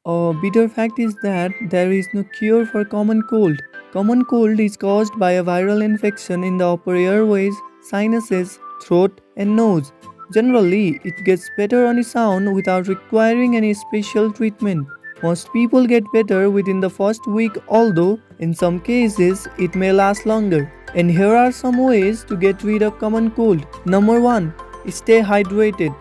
A bitter fact is that there is no cure for common cold. Common cold is caused by a viral infection in the upper airways, sinuses, throat, and nose. Generally, it gets better on its own without requiring any special treatment. Most people get better within the first week, although in some cases it may last longer. And here are some ways to get rid of common cold. Number 1. Stay hydrated.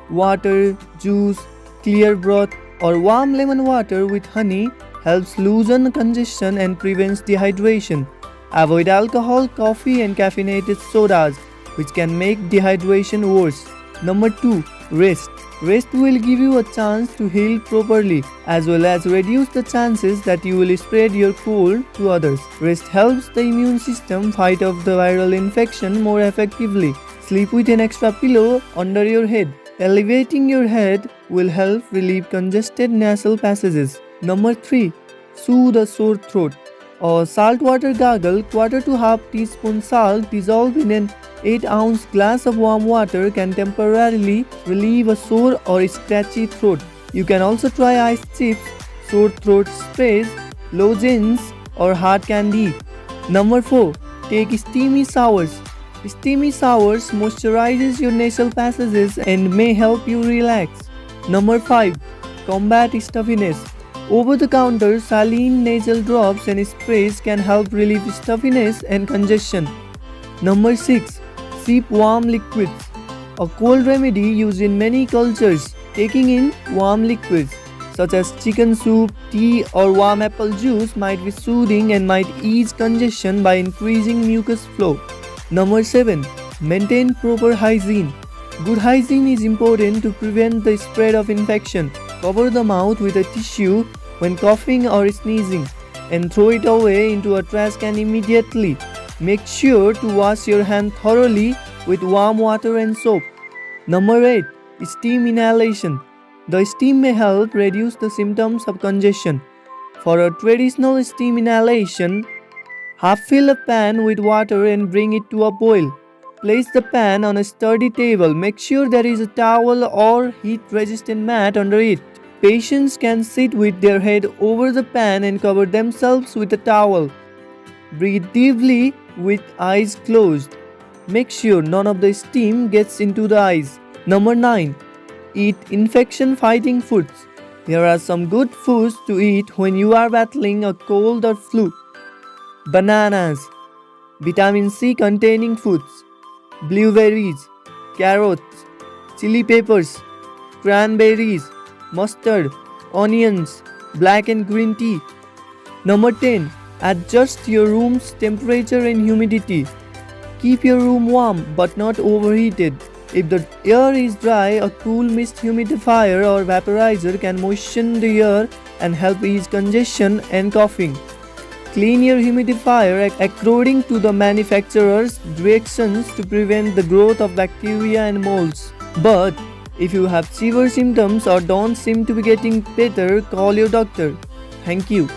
Water, juice, clear broth, or warm lemon water with honey helps loosen congestion and prevents dehydration. Avoid alcohol, coffee, and caffeinated sodas, which can make dehydration worse. Number 2. Rest. Rest will give you a chance to heal properly as well as reduce the chances that you will spread your cold to others. Rest helps the immune system fight off the viral infection more effectively. Sleep with an extra pillow under your head. Elevating your head will help relieve congested nasal passages. Number 3. Soothe a sore throat. A saltwater gargle, quarter to half teaspoon salt dissolved in an 8-ounce glass of warm water can temporarily relieve a sore or scratchy throat. You can also try ice chips, sore throat sprays, lozenges, or hard candy. Number 4. Take steamy showers. Steamy showers moisturizes your nasal passages and may help you relax. Number 5. Combat stuffiness. Over-the-counter saline nasal drops and sprays can help relieve stuffiness and congestion. Number 6. Sip warm liquids. A cold remedy used in many cultures. Taking in warm liquids such as chicken soup, tea, or warm apple juice might be soothing and might ease congestion by increasing mucus flow. Number 7. Maintain proper hygiene. Good hygiene is important to prevent the spread of infection. Cover the mouth with a tissue when coughing or sneezing and throw it away into a trash can immediately. Make sure to wash your hands thoroughly with warm water and soap. Number 8. Steam inhalation. The steam may help reduce the symptoms of congestion. For a traditional steam inhalation, half fill a pan with water and bring it to a boil. Place the pan on a sturdy table. Make sure there is a towel or heat-resistant mat under it. Patients can sit with their head over the pan and cover themselves with a towel. Breathe deeply with eyes closed. Make sure none of the steam gets into the eyes. Number 9. Eat infection-fighting foods. Here are some good foods to eat when you are battling a cold or flu. Bananas, vitamin C containing foods, blueberries, carrots, chili peppers, cranberries, mustard, onions, black and green tea. Number 10. Adjust your room's temperature and humidity. Keep your room warm but not overheated. If the air is dry, a cool mist humidifier or vaporizer can moisten the air and help ease congestion and coughing. Clean your humidifier according to the manufacturer's directions to prevent the growth of bacteria and molds. But if you have severe symptoms or don't seem to be getting better, call your doctor. Thank you.